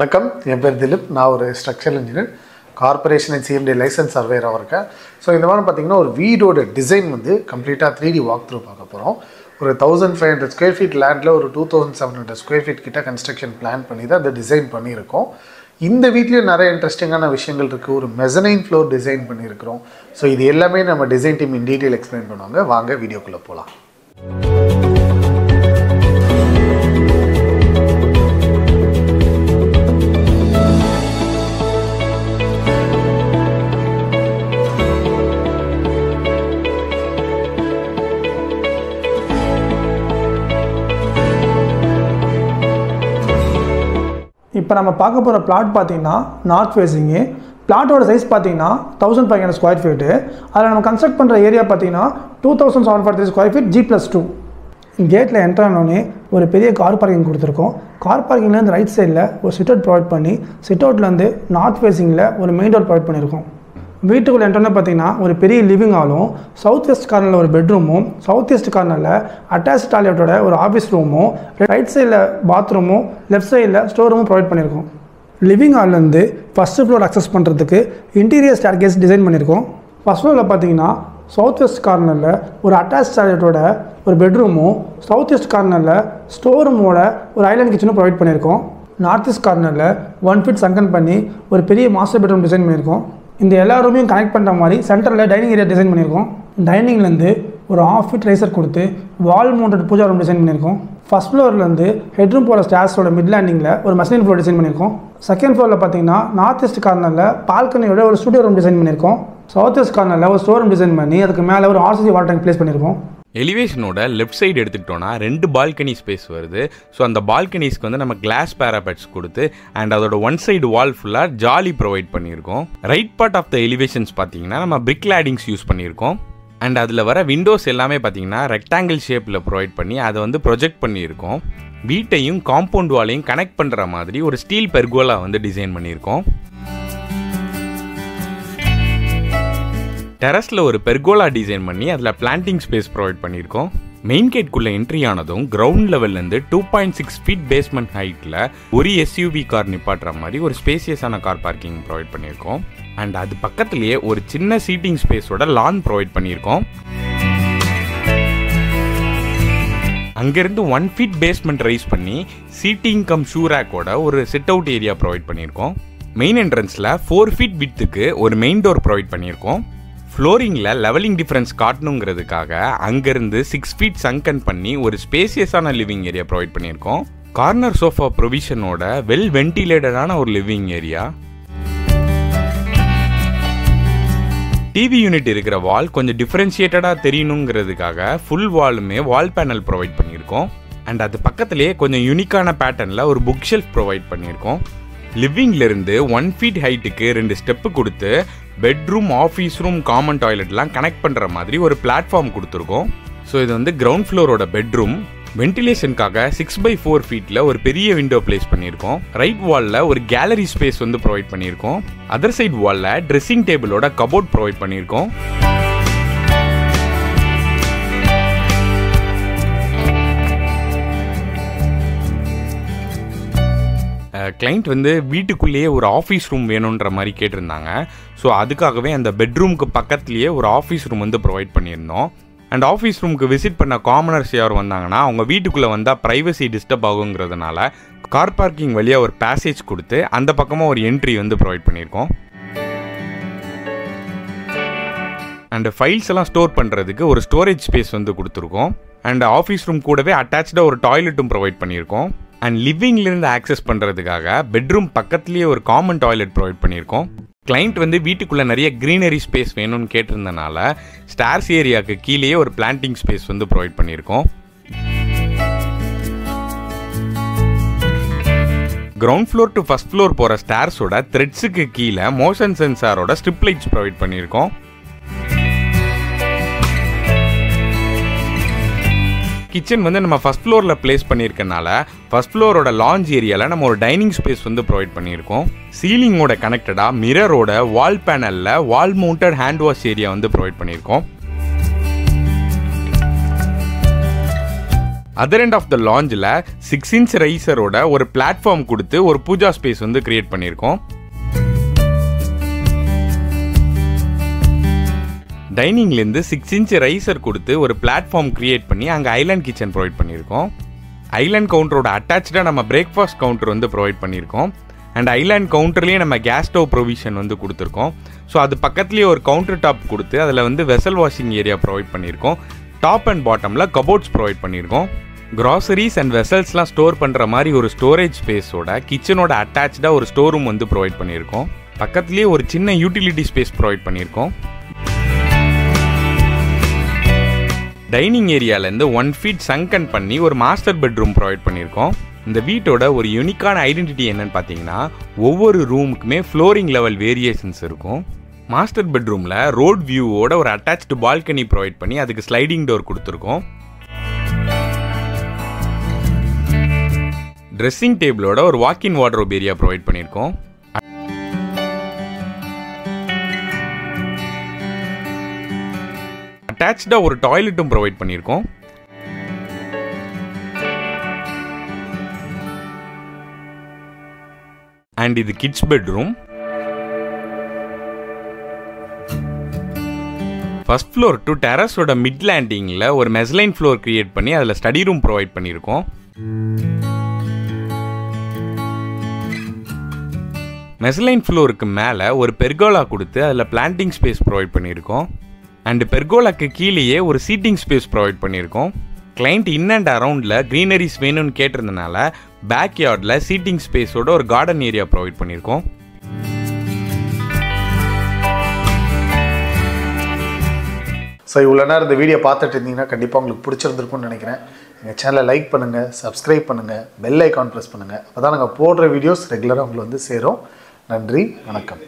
வணக்கம், என் பேர் திலீப். நான் ஒரு structural engineer, corporation and CMD license சர்வேயராக இருக்கேன். ஸோ இந்த மாதிரி பார்த்தீங்கன்னா ஒரு வீடோட டிசைன் வந்து கம்ப்ளீட்டாக 3D வாக் த்ரூ பார்க்க போகிறோம். ஒரு 1500 ஸ்கொயர் ஃபீட் லேண்டில் ஒரு 2700 ஸ்கொயர் ஃபீட் கிட்ட கன்ஸ்ட்ரக்ஷன் பிளான் பண்ணி தான் அந்த டிசைன் பண்ணியிருக்கோம். இந்த வீட்லேயும் நிறைய இன்ட்ரெஸ்டிங்கான விஷயங்கள் இருக்குது. ஒரு மெசனைன் ஃப்ளோர் டிசைன் பண்ணியிருக்கிறோம். ஸோ இது எல்லாமே நம்ம design team in detail explain பண்ணுவாங்க. வாங்க வீடியோக்குள்ளே போகலாம். இப்போ நம்ம பார்க்க போகிற பிளாட் பார்த்தீங்கன்னா நார்த் ஃபேஸிங்கு. பிளாட்டோட சைஸ் பார்த்தீங்கன்னா 1500 ஸ்கொயர் ஃபீட்டு. அதில் நம்ம கன்ஸ்ட்ரக்ட் பண்ணுற ஏரியா பார்த்தீங்கன்னா 2743 ஸ்கொயர் ஃபீட் G+2. கேட்டில் என்ட்ரு ஆனோடனே ஒரு பெரிய கார் பார்க்கிங் கொடுத்துருக்கோம். கார் பார்க்கிங்லேருந்து ரைட் சைடில் ஒரு சிட் அவுட் ப்ரொவைட் பண்ணி சிட் அவுட்லேருந்து நார்த் ஃபேஸிங்கில் ஒரு மெயின் டோர் ப்ரொவைட் பண்ணியிருக்கோம். வீட்டுக்குள்ளே என்ட்ரோன்னு பார்த்தீங்கன்னா ஒரு பெரிய லிவிங் ஹாலும், சவுத் வெஸ்ட் கார்னரில் ஒரு பெட்ரூமும், சவுத் ஈஸ்ட் கார்னரில் அட்டாச் டாய்லெட்டோட ஒரு ஆஃபீஸ் ரூமும், ரைட் சைடில் பாத்ரூமும், லெஃப்ட் சைடில் ஸ்டோர் ரூமும் ப்ரொவைட் பண்ணியிருக்கோம். லிவிங் ஹால்லேருந்து ஃபஸ்ட்டு ஃப்ளோர் அக்சஸ் பண்ணுறதுக்கு இன்டீரியர் ஸ்டேர்கேஸ் டிசைன் பண்ணியிருக்கோம். ஃபஸ்ட் ஃப்ளோரில் பார்த்தீங்கன்னா சவுத் வெஸ்ட் கார்னரில் ஒரு அட்டாச் டாய்லெட்டோட ஒரு பெட்ரூமும், சவுத் ஈஸ்ட் கார்னரில் ஸ்டோர் ரூமோட ஒரு ஐலாண்ட் கிச்சனும் ப்ரொவைட் பண்ணியிருக்கோம். நார்த் ஈஸ்ட் கார்னரில் 1 ஃபீட் சங்கன் பண்ணி ஒரு பெரிய மாஸ்டர் பெட்ரூம் டிசைன் பண்ணியிருக்கோம். இந்த எல்லா ரூமையும் கனெக்ட் பண்ணுற மாதிரி சென்டரில் டைனிங் ஏரியா டிசைன் பண்ணியிருக்கோம். டைனிங்லேருந்து ஒரு 1/2 ஃபீட் ரைசர் கொடுத்து wall mounted puja room design பண்ணியிருக்கோம். ஃபஸ்ட் ஃப்ளோர்லேருந்து ஹெட்ரூம் போகிற ஸ்டேர்ஸோட மிட் லேண்டிங்கில் ஒரு மெசனைன் ஃப்ளோர் டிசைன் பண்ணியிருக்கோம். செகண்ட் ஃப்ளோரில் பார்த்தீங்கன்னா நார்த் ஈஸ்ட் கார்னரில் பால்கனியோட ஒரு ஸ்டுடியோ ரூம் டிசைன் பண்ணியிருக்கோம். சவுத் வெஸ்ட் கார்னரில் ஒரு ஸ்டோர் ரூம் டிசைன் பண்ணி அதுக்கு மேலே ஒரு RCC வாட்டர் டேங்க் ப்ளேஸ் பண்ணியிருக்கோம். எலிவேஷனோட லெஃப்ட் சைடு எடுத்துக்கிட்டோன்னா 2 பால்கனி ஸ்பேஸ் வருது. ஸோ அந்த பால்கனிஸ்க்கு வந்து நம்ம கிளாஸ் பேராபெட்ஸ் கொடுத்து அண்ட் அதோட ஒன் சைடு வால் ஃபுல்லாக ஜாலி ப்ரொவைட் பண்ணியிருக்கோம். Right part of the elevations பார்த்தீங்கன்னா நம்ம பிரிக் லேடிங்ஸ் யூஸ் பண்ணியிருக்கோம். அண்ட் அதில் வர விண்டோஸ் எல்லாமே பார்த்தீங்கன்னா ரெக்டாங்கிள் ஷேப்பில் ப்ரொவைட் பண்ணி அதை வந்து ப்ரொஜெக்ட் பண்ணியிருக்கோம். வீட்டையும் காம்பவுண்ட் வாலையும் கனெக்ட் பண்ணுற மாதிரி ஒரு ஸ்டீல் பெர்கோலா வந்து டிசைன் பண்ணியிருக்கோம். டெரஸில் ஒரு பெர்கோலா டிசைன் பண்ணி அதில் பிளான்டிங் ஸ்பேஸ் ப்ரொவைட் பண்ணியிருக்கோம். மெயின் கேட்குள்ளே என்ட்ரி ஆனதும் கிரவுண்ட் லெவல்லேருந்து 2.6 ஃபீட் பேஸ்மெண்ட் ஹைட்டில் ஒரு SUV கார் நிப்பாட்டுற மாதிரி ஒரு ஸ்பேசியஸான கார் பார்க்கிங் ப்ரொவைட் பண்ணியிருக்கோம். அண்ட் அது பக்கத்துலேயே ஒரு சின்ன சீட்டிங் ஸ்பேஸோட லான் ப்ரொவைட் பண்ணியிருக்கோம். அங்கேருந்து 1 ஃபீட் பேஸ்மெண்ட் ரைஸ் பண்ணி சீட்டிங் கம் ஷூ ரேக்கோட ஒரு சிட் அவுட் ஏரியா ப்ரொவைட் பண்ணியிருக்கோம். மெயின் என்ட்ரன்ஸில் 4 ஃபீட் விட்த்துக்கு ஒரு மெயின் டோர் ப்ரொவைட் பண்ணியிருக்கோம். ஃப்ளோரிங்கில் லெவலிங் டிஃப்ரென்ஸ் காட்டணுங்கிறதுக்காக அங்கேருந்து 6 ஃபீட் சங்கன் பண்ணி ஒரு ஸ்பேசியஸான லிவிங் ஏரியா ப்ரொவைட் பண்ணியிருக்கோம். கார்னர் சோஃபா ப்ரொவிஷனோட வெல் வென்டிலேட்டடான ஒரு லிவிங் ஏரியா. டிவி யூனிட் இருக்கிற வால் கொஞ்சம் டிஃப்ரென்ஷியேட்டடாக தெரியணுங்கிறதுக்காக ஃபுல் வாலுமே வால் பேனல் ப்ரொவைட் பண்ணியிருக்கோம். அண்ட் அது பக்கத்துலேயே கொஞ்சம் யூனிக்கான பேட்டர்னில் ஒரு புக் ஷெல்ஃப் ப்ரொவைட் பண்ணியிருக்கோம். லிவிங்லேருந்து 1 ஃபீட் ஹைட்டுக்கு 2 ஸ்டெப்பு கொடுத்து பெட்ரூம், ஆஃபீஸ் ரூம், காமன் டாய்லெட்லாம் கனெக்ட் பண்ணுற மாதிரி ஒரு பிளாட்ஃபார்ம் கொடுத்துருக்கோம். ஸோ இது வந்து கிரவுண்ட் ஃப்ளோரோட பெட்ரூம். வென்டிலேஷனுக்காக 6x4 ஃபீட்டில் ஒரு பெரிய விண்டோ பிளேஸ் பண்ணியிருக்கோம். ரைட் வாலில் ஒரு கேலரி ஸ்பேஸ் வந்து ப்ரொவைட் பண்ணியிருக்கோம். அதர் சைட் வாலில் ட்ரெஸ்ஸிங் டேபிளோட கபோர்ட் ப்ரொவைட் பண்ணியிருக்கோம். கிளைண்ட் வந்து வீட்டுக்குள்ளேயே ஒரு ஆஃபீஸ் ரூம் வேணுன்ற மாதிரி கேட்டிருந்தாங்க. ஸோ அதுக்காகவே அந்த பெட்ரூமுக்கு பக்கத்துலேயே ஒரு ஆஃபீஸ் ரூம் வந்து ப்ரொவைட் பண்ணியிருந்தோம். அண்ட் ஆஃபீஸ் ரூமுக்கு விசிட் பண்ண காமனர்ஸ் யார் வந்தாங்கன்னா அவங்க வீட்டுக்குள்ளே வந்தால் ப்ரைவசி டிஸ்டர்ப் ஆகுங்கிறதுனால கார் பார்க்கிங் வழியாக ஒரு பேசேஜ் கொடுத்து அந்த பக்கமாக ஒரு என்ட்ரி வந்து ப்ரொவைட் பண்ணியிருக்கோம். அண்ட் ஃபைல்ஸ் எல்லாம் ஸ்டோர் பண்ணுறதுக்கு ஒரு ஸ்டோரேஜ் ஸ்பேஸ் வந்து கொடுத்துருக்கோம். அண்ட் ஆஃபீஸ் ரூம் கூடவே அட்டாச்சாக ஒரு டாய்லெட்டும் ப்ரொவைட் பண்ணியிருக்கோம். அண்ட் லிவிங்லேருந்து ஆக்சஸ் பண்ணுறதுக்காக பெட்ரூம் பக்கத்துலேயே ஒரு காமன் டாய்லெட் ப்ரொவைட் பண்ணியிருக்கோம். கிளைண்ட் வந்து வீட்டுக்குள்ளே நிறைய க்ரீனரி ஸ்பேஸ் வேணும்னு கேட்டிருந்தனால ஸ்டார்ஸ் ஏரியாவுக்கு கீழேயே ஒரு பிளான்டிங் ஸ்பேஸ் வந்து ப்ரொவைட் பண்ணியிருக்கோம். Ground floor to first floor போகிற ஸ்டார்ஸோட த்ரெட்ஸுக்கு கீழே மோஷன் சென்சாரோட ஸ்ட்ரிப் லைட்ஸ் ப்ரொவைட் பண்ணியிருக்கோம். கிச்சன் வந்து நம்ம ஃபர்ஸ்ட் ஃப்ளோரில் பிளேஸ் பண்ணியிருக்கனால ஃபர்ஸ்ட் ஃப்ளோரோட லான்ச் ஏரியாவில் நம்ம ஒரு டைனிங் ஸ்பேஸ் வந்து ப்ரொவைட் பண்ணியிருக்கோம். சீலிங்கோட கனெக்டடாக மிரரோட வால் பேனலில் wall mounted hand wash area வந்து ப்ரொவைட் பண்ணியிருக்கோம். அதர் எண்ட் ஆஃப் த லாஞ்சில் 6 inch ரைசரோட ஒரு பிளாட்ஃபார்ம் கொடுத்து ஒரு பூஜா ஸ்பேஸ் வந்து கிரியேட் பண்ணியிருக்கோம். டைனிங்லேருந்து 6 inch ரைசர் கொடுத்து ஒரு பிளாட்ஃபார்ம் கிரியேட் பண்ணி அங்கே ஐலாண்ட் கிச்சன் ப்ரொவைட் பண்ணியிருக்கோம். ஐலாண்ட் கவுண்டரோட அட்டாச்சாக நம்ம பிரேக்ஃபாஸ்ட் கவுண்டர் வந்து ப்ரொவைட் பண்ணியிருக்கோம். அண்ட் ஐலாண்ட் கவுண்டர்லேயே நம்ம கேஸ் ஸ்டவ் ப்ரொவிஷன் வந்து கொடுத்துருக்கோம். ஸோ அது பக்கத்துலேயே ஒரு கவுண்டர் டாப் கொடுத்து அதில் வந்து வெசல் வாஷிங் ஏரியா ப்ரொவைட் பண்ணியிருக்கோம். டாப் அண்ட் பாட்டமில் கபோர்ட்ஸ் ப்ரொவைட் பண்ணியிருக்கோம். கிராசரிஸ் அண்ட் வெசல்ஸ்லாம் ஸ்டோர் பண்ணுற மாதிரி ஒரு ஸ்டோரேஜ் ஸ்பேஸோட கிச்சனோட அட்டாச்சாக ஒரு ஸ்டோர் ரூம் வந்து ப்ரொவைட் பண்ணியிருக்கோம். பக்கத்துலேயே ஒரு சின்ன யூட்டிலிட்டி ஸ்பேஸ் ப்ரொவைட் பண்ணியிருக்கோம். டைனிங் ஏரியாவிலேருந்து 1 feet சங்கன் பண்ணி ஒரு மாஸ்டர் பெட்ரூம் ப்ரொவைட் பண்ணியிருக்கோம். இந்த வீட்டோட ஒரு யூனிக்கான ஐடென்டிட்டி என்னன்னு பார்த்தீங்கன்னா ஒவ்வொரு ரூமுக்குமே ஃப்ளோரிங் லெவல் வேரியேஷன்ஸ் இருக்கும். மாஸ்டர் பெட்ரூமில் ரோட் வியூவோட ஒரு அட்டாச்டு பால்கனி ப்ரொவைட் பண்ணி அதுக்கு ஸ்லைடிங் டோர் கொடுத்துருக்கோம். ட்ரெஸ்ஸிங் டேபிளோட ஒரு வாக்கின் வார்ட்ரோப் ஏரியா ப்ரொவைட் பண்ணியிருக்கோம். அட்டாச்சாக ஒரு டாய்லெட்டும் ப்ரொவைட் பண்ணியிருக்கோம். அண்ட் இது kids bedroom. First floor to டெரஸோட மிட் லேண்டிங்கில் ஒரு மெஸ்லைன் ஃப்ளோர் கிரியேட் பண்ணி அதில் ஸ்டடி ரூம் ப்ரொவைட் பண்ணியிருக்கோம். மெஸ்லைன் ஃப்ளோருக்கு மேலே ஒரு பெர்கோலா கொடுத்து அதில் பிளான்டிங் ஸ்பேஸ் ப்ரொவைட் பண்ணியிருக்கோம். அண்ட் பெர்கோலாக்கு கீழேயே ஒரு சீட்டிங் ஸ்பேஸ் ப்ரொவைட் பண்ணியிருக்கோம். கிளைண்ட் இன் அண்ட் அரவுண்டில் க்ரீனரிஸ் வேணும்னு கேட்டிருந்தனால பேக் யார்டில் சீட்டிங் ஸ்பேஸோட ஒரு கார்டன் ஏரியா ப்ரொவைட் பண்ணியிருக்கோம். ஸோ இவ்வளோ நேரம் இந்த வீடியோ பார்த்துட்டு இருந்தீங்கன்னா கண்டிப்பாக உங்களுக்கு பிடிச்சிருந்துருக்கும்னு நினைக்கிறேன். எங்கள் சேனலை லைக் பண்ணுங்கள், சப்ஸ்கிரைப் பண்ணுங்கள், பெல் ஐக்கான் ப்ரெஸ் பண்ணுங்கள். அப்போ தான் நாங்கள் போடுற வீடியோஸ் ரெகுலராக உங்களுக்கு வந்து சேரும். நன்றி, வணக்கம்.